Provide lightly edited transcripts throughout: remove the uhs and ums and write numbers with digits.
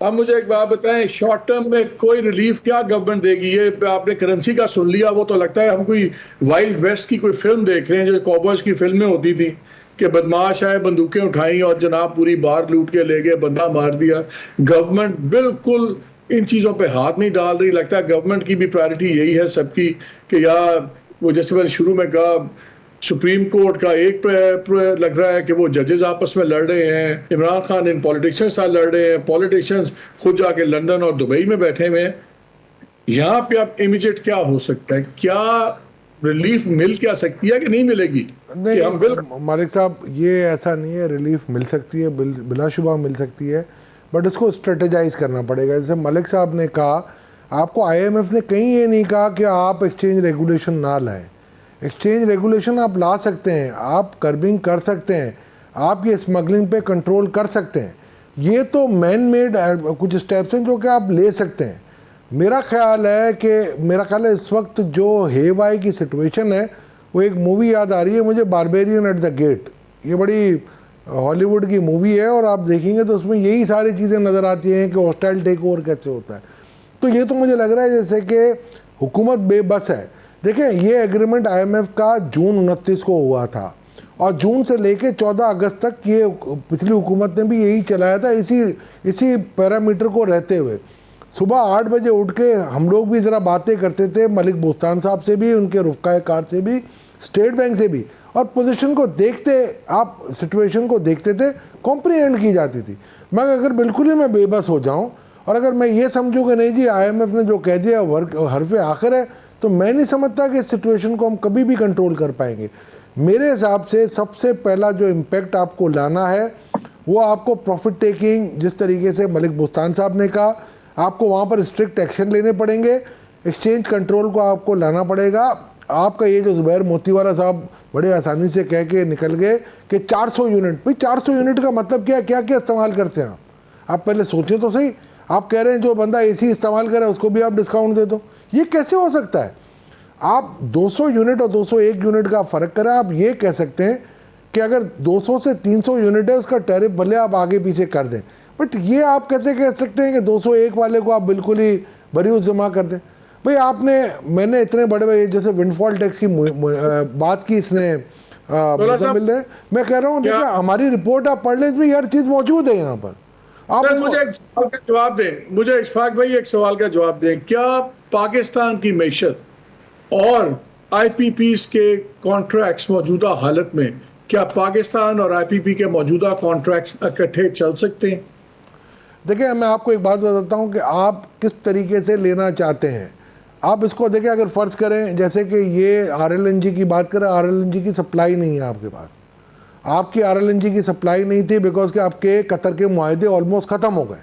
अब मुझे एक बात बताएं, शॉर्ट टर्म में कोई रिलीफ क्या गवर्नमेंट देगी? ये आपने करेंसी का सुन लिया, वो तो लगता है हम कोई वाइल्ड वेस्ट की कोई फिल्म देख रहे हैं, जो कॉबॉयज की फिल्में होती थी कि बदमाश आए, बंदूकें उठाई और जनाब पूरी बार लूट के ले गए, बंदा मार दिया। गवर्नमेंट बिल्कुल इन चीज़ों पे हाथ नहीं डाल रही। लगता है गवर्नमेंट की भी प्रायोरिटी यही है सबकी कि यार, वो जैसे मैंने शुरू में कहा, सुप्रीम कोर्ट का लग रहा है कि वो जजेस आपस में लड़ रहे हैं, इमरान खान इन पॉलिटिशियंस साथ लड़ रहे हैं, पॉलिटिशियंस खुद जाके लंदन और दुबई में बैठे हुए हैं। यहाँ पे अब इमीडिएट क्या हो सकता है? क्या रिलीफ मिल क्या सकती है कि नहीं मिलेगी? कि हम नहीं मालिक साहब, ये ऐसा नहीं है, रिलीफ मिल सकती है, बिलाशुबा मिल सकती है, बट इसको स्ट्रेटेजाइज करना पड़ेगा। जैसे मलिक साहब ने कहा, आपको आईएमएफ ने कहीं ये नहीं कहा कि आप एक्सचेंज रेगुलेशन ना लाएं। एक्सचेंज रेगुलेशन आप ला सकते हैं, आप कर्बिंग कर सकते हैं, आप ये स्मगलिंग पे कंट्रोल कर सकते हैं। ये तो मैन मेड कुछ स्टेप्स हैं जो कि आप ले सकते हैं। मेरा ख्याल है इस वक्त जो हेवाई की सिचुएशन है, वो एक मूवी याद आ रही है मुझे, बारबेरियन एट द गेट। ये बड़ी हॉलीवुड की मूवी है और आप देखेंगे तो उसमें यही सारी चीज़ें नज़र आती हैं कि हॉस्टाइल टेक ओवर कैसे होता है। तो ये तो मुझे लग रहा है जैसे कि हुकूमत बेबस है। देखें, ये एग्रीमेंट आईएमएफ का जून 29 को हुआ था और जून से लेके 14 अगस्त तक ये पिछली हुकूमत ने भी यही चलाया था, इसी इसी पैरामीटर को रहते हुए। सुबह 8 बजे उठ के हम लोग भी ज़रा बातें करते थे, मलिक बोस्तान साहब से भी, उनके रुफ़क़ाए कार से भी, स्टेट बैंक से भी, और पोजीशन को देखते, आप सिचुएशन को देखते थे, कॉम्प्रीहेंड की जाती थी। मगर अगर बिल्कुल ही मैं बेबस हो जाऊं और अगर मैं ये समझूं कि नहीं जी आईएमएफ ने जो कह दिया हरफ आखिर है, तो मैं नहीं समझता कि इस सिचुएशन को हम कभी भी कंट्रोल कर पाएंगे। मेरे हिसाब से सबसे पहला जो इम्पेक्ट आपको लाना है वो आपको प्रॉफिट टेकिंग, जिस तरीके से मलिक बोस्तान साहब ने कहा, आपको वहाँ पर स्ट्रिक्ट एक्शन लेने पड़ेंगे। एक्सचेंज कंट्रोल को आपको लाना पड़ेगा। आपका ये जो जुबैर मोतीवाला साहब बड़े आसानी से कह के निकल गए कि 400 यूनिट, भाई 400 यूनिट का मतलब क्या, क्या क्या इस्तेमाल करते हैं आप पहले सोचें तो सही। आप कह रहे हैं जो बंदा एसी इस्तेमाल करे उसको भी आप डिस्काउंट दे दो, ये कैसे हो सकता है? आप 200 यूनिट और 201 यूनिट का फ़र्क करें। आप ये कह सकते हैं कि अगर 200 से 300 यूनिट है उसका टैरिफ भले आप आगे पीछे कर दें, बट ये आप कैसे कह सकते हैं कि 201 वाले को आप बिल्कुल ही बरी जमा कर दें? भाई मैंने इतने बड़े जैसे विंडफॉल टैक्स की बात की इसने थोड़ा सा मुजम्मिल ने। मैं कह रहा हूँ क्या, देखिए, हमारी रिपोर्ट आप पढ़ लें, इसमें हर चीज़ मौजूद है यहाँ पर, आप सर इसको। मुझे एक सवाल का जवाब दें, मुझे इशफाक भाई एक सवाल का जवाब दें। क्या पाकिस्तान की मैशत और आईपीपीस के कॉन्ट्रैक्ट्स मौजूदा हालत में, क्या पाकिस्तान और आईपीपी के मौजूदा कॉन्ट्रैक्ट्स इकट्ठे चल सकते हैं? देखिए, मैं आपको एक बात बताता हूँ कि आप किस तरीके से लेना चाहते हैं। आप इसको देखिए, अगर फ़र्ज़ करें जैसे कि ये आरएलएनजी की बात करें, आरएलएनजी की सप्लाई नहीं है आपके पास। आपकी आरएलएनजी की सप्लाई नहीं थी बिकॉज के आपके कतर के मुआहदे ऑलमोस्ट ख़त्म हो गए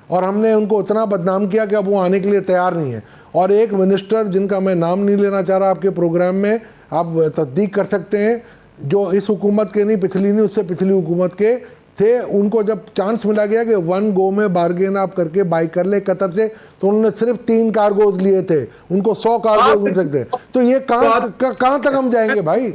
और हमने उनको इतना बदनाम किया कि अब वो आने के लिए तैयार नहीं है। और एक मिनिस्टर जिनका मैं नाम नहीं लेना चाह रहा आपके प्रोग्राम में, आप तस्दीक कर सकते हैं, जो इस हुकूमत के नहीं, पिछली नहीं, उससे पिछली हुकूमत के थे, उनको जब चांस मिला गया कि वन गो में बार्गेन आप करके बाई कर ले कतर से, तो उन्होंने सिर्फ 3 कार्गोज लिए थे, उनको 100 कार्गोज मिल सकते। तो ये कहाँ तक हम जाएंगे भाई?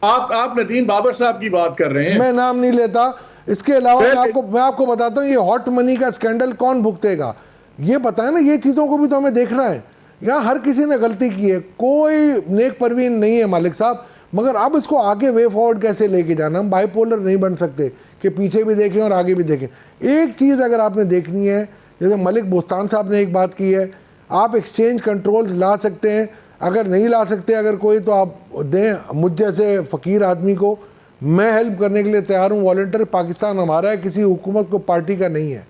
आप नदीम बाबर साहब की बात कर रहे हैं। मैं नाम नहीं लेता। इसके अलावा मैं आपको बताता हूँ, ये हॉट मनी का स्कैंडल कौन भुगतेगा, ये बताए ना। ये चीज़ों को भी तो हमें देखना है। यहाँ हर किसी ने गलती की है, कोई नेक परवीन नहीं है मालिक साहब। मगर अब इसको आगे वे फॉरवर्ड कैसे लेके जाना? हम बाइपोलर नहीं बन सकते कि पीछे भी देखें और आगे भी देखें। एक चीज़ अगर आपने देखनी है, जैसे मलिक बोस्तान साहब ने एक बात की है, आप एक्सचेंज कंट्रोल ला सकते हैं। अगर नहीं ला सकते अगर कोई, तो आप दें मुझ जैसे फ़कीर आदमी को, मैं हेल्प करने के लिए तैयार हूँ। वॉलंटियर पाकिस्तान हमारा है, किसी हुकूमत को पार्टी का नहीं है।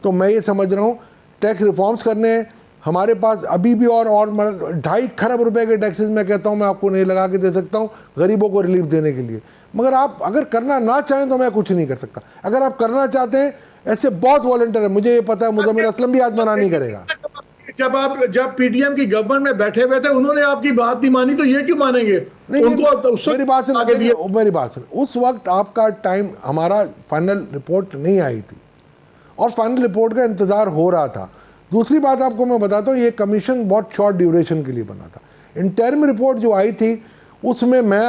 तो मैं ये समझ रहा हूँ टैक्स रिफॉर्म्स करने हैं हमारे पास अभी भी, और 2.5 खरब रुपए के टैक्सेस मैं कहता हूँ मैं आपको नहीं लगा के दे सकता हूँ गरीबों को रिलीफ देने के लिए। मगर आप अगर करना ना चाहें तो मैं कुछ नहीं कर सकता। अगर आप करना चाहते हैं, ऐसे बहुत वॉलंटियर है, मुझे ये पता है, मुजम्मिल असलम भी आज मना नहीं करेगा। जब पीटीएम की गवर्नमेंट में बैठे हुए थे उन्होंने आपकी बात नहीं मानी, तो ये क्यों मानेंगे? नहीं उनको तो नहीं, उस मेरी बात सुन, आगे दिए। देखिए मेरी बात सुन, उस वक्त आपका टाइम, हमारा फाइनल रिपोर्ट नहीं आई थी और फाइनल रिपोर्ट का इंतज़ार हो रहा था। दूसरी बात आपको मैं बताता हूँ, ये कमीशन बहुत शॉर्ट ड्यूरेशन के लिए बना था। इंटर्म रिपोर्ट जो आई थी उसमें मैं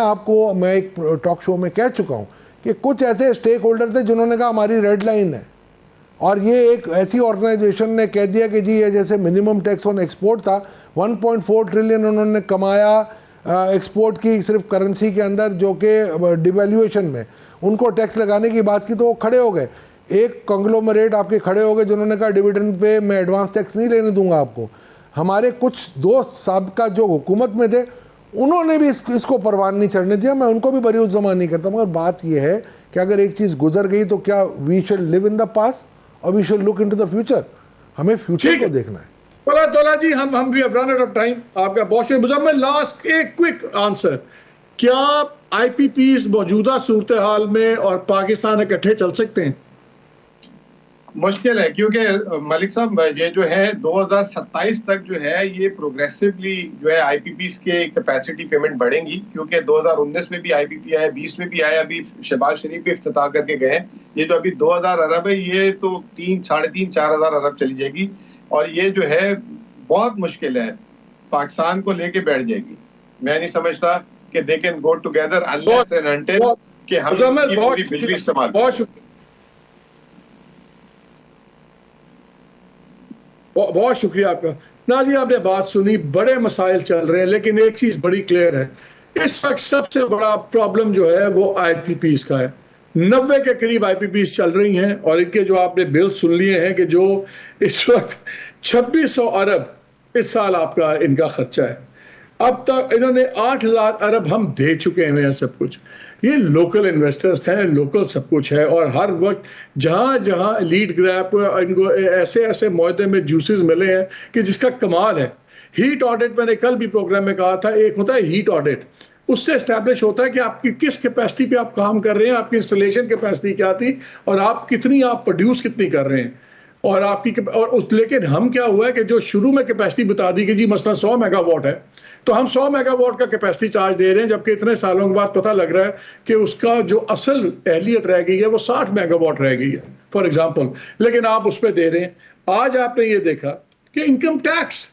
एक टॉक शो में कह चुका हूँ कि कुछ ऐसे स्टेक होल्डर थे जिन्होंने कहा हमारी रेड लाइन है, और ये एक ऐसी ऑर्गेनाइजेशन ने कह दिया कि जी ये जैसे मिनिमम टैक्स ऑन एक्सपोर्ट था, 1.4 ट्रिलियन उन्होंने कमाया एक्सपोर्ट की सिर्फ करेंसी के अंदर, जो कि डिवैल्यूएशन में उनको टैक्स लगाने की बात की तो वो खड़े हो गए। एक कंग्लोमरेट आपके खड़े हो गए जिन्होंने कहा डिविडेंड पे मैं एडवांस टैक्स नहीं लेने दूंगा आपको। हमारे कुछ दोस्त साबिका जो हुकूमत में थे उन्होंने भी इसको परवान नहीं चढ़ने दिया। मैं उनको भी बरी जमा नहीं करता, मगर बात यह है कि अगर एक चीज़ गुजर गई तो क्या we should live in the past or we should look into the future. हमें फ्यूचर को देखना है। दौला जी, हम भी रन आउट ऑफ टाइम। आपका बहुत शुक्रिया। मुजम्मिल, लास्ट एक क्विक आंसर, क्या आईपीपीज मौजूदा सूरत हाल में और पाकिस्तान इकट्ठे चल सकते हैं? मुश्किल है, क्योंकि मलिक साहब ये जो है 2027 तक जो है ये प्रोग्रेसिवली जो है आईपीपीज के कैपेसिटी पेमेंट बढ़ेंगी, क्योंकि 2019 में भी आईपीपी आया, 20 में भी आया, अभी शहबाज शरीफ भी इफ्तिताह करके गए। ये जो अभी 2000 अरब है ये तो 3-4,500 अरब चली जाएगी, और ये जो है बहुत मुश्किल है पाकिस्तान को लेके बैठ जाएगी। मैं नहीं समझता कि they can go together unless and until कि हम बिजली इस्तेमाल। बहुत शुक्रिया आपका। नाजी, आपने बात सुनी, बड़े मसाइल चल रहे हैं, लेकिन एक चीज बड़ी क्लियर है, इस वक्त सबसे बड़ा प्रॉब्लम जो है वो आईपीपीज का है। 90 के करीब आईपीपीज चल रही हैं, और इनके जो आपने बिल सुन लिए हैं कि जो इस वक्त 2600 अरब इस साल आपका इनका खर्चा है। अब तक इन्होंने 8000 अरब हम दे चुके हैं सब कुछ। ये लोकल इन्वेस्टर्स हैं, लोकल सब कुछ है, और हर वक्त जहां जहां लीड ग्रैप इनको ऐसे ऐसे मुआहदे में जूसेस मिले हैं कि जिसका कमाल है। हीट ऑडिट मैंने कल भी प्रोग्राम में कहा था, एक होता है हीट ऑडिट, उससे एस्टैब्लिश होता है कि आपकी किस कैपेसिटी पे आप काम कर रहे हैं, आपकी इंस्टॉलेशन कैपेसिटी क्या थी, और आप प्रोड्यूस कितनी कर रहे हैं, और आपकी लेकिन हम क्या हुआ है कि जो शुरू में कैपेसिटी बता दी कि जी मसलन 100 मेगावाट है, तो हम 100 मेगावाट का कैपेसिटी चार्ज दे रहे हैं, जबकि इतने सालों के बाद पता लग रहा है कि उसका जो असल अहलियत रह गई है वो 60 मेगावाट रह गई है फॉर एग्जांपल, लेकिन आप उस पर दे रहे हैं। आज आपने ये देखा कि इनकम टैक्स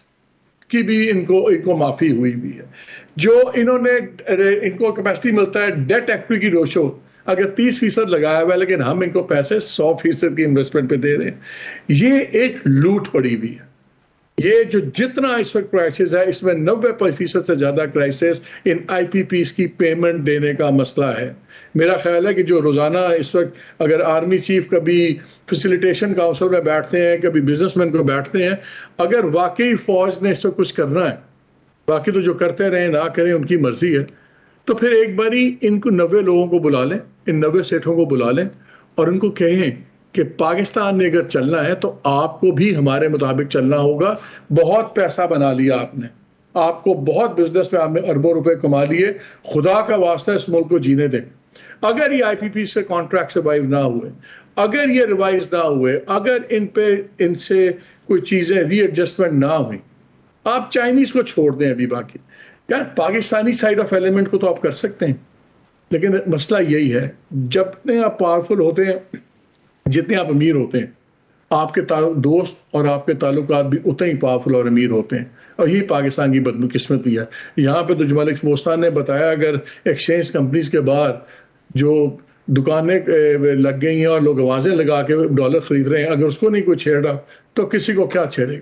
की भी इनको माफी हुई भी है। जो इनको कैपेसिटी मिलता है डेट इक्विटी रेशो अगर 30% लगाया हुआ है, लेकिन हम इनको पैसे 100% की इन्वेस्टमेंट पे दे रहे हैं। ये एक लूट पड़ी हुई है। ये जो जितना इस वक्त क्राइसिस है, इसमें 90% से ज्यादा क्राइसिस इन आईपीपीज की पेमेंट देने का मसला है। मेरा ख्याल है कि जो रोजाना इस वक्त अगर आर्मी चीफ कभी फैसिलिटेशन काउंसिल में बैठते हैं, कभी बिजनेसमैन को बैठते हैं, अगर वाकई फौज ने इस वक्त कुछ करना है, बाकी तो जो करते रहे ना करें उनकी मर्जी है, तो फिर एक बारी इनको 90 लोगों को बुला लें, इन 90 सेठों को बुला लें और उनको कहें कि पाकिस्तान ने अगर चलना है तो आपको भी हमारे मुताबिक चलना होगा। बहुत पैसा बना लिया आपने, आपको बहुत बिजनेस में आपने अरबों रुपए कमा लिए, खुदा का वास्ता इस मुल्क को जीने दें। अगर ये आईपीपी से कॉन्ट्रैक्ट सर्वाइव ना हुए, अगर ये रिवाइज ना हुए, अगर इनसे कोई चीजें रीएडजस्टमेंट ना हुई, आप चाइनीज को छोड़ दें अभी, बाकी यार पाकिस्तानी साइड ऑफ एलिमेंट को तो आप कर सकते हैं, लेकिन मसला यही है जितने आप पावरफुल होते हैं, जितने आप अमीर होते हैं, आपके दोस्त और आपके ताल्लुकात भी उतने ही पावरफुल और अमीर होते हैं। और यही पाकिस्तान की बदकिस्मती है। यहाँ पे तो जमाल मोस्तान ने बताया, अगर एक्सचेंज कंपनीज के बाहर जो दुकानें लग गई हैं और लोग आवाजें लगा के डॉलर खरीद रहे हैं, अगर उसको नहीं कोई छेड़ा तो किसी को क्या छेड़ेगा।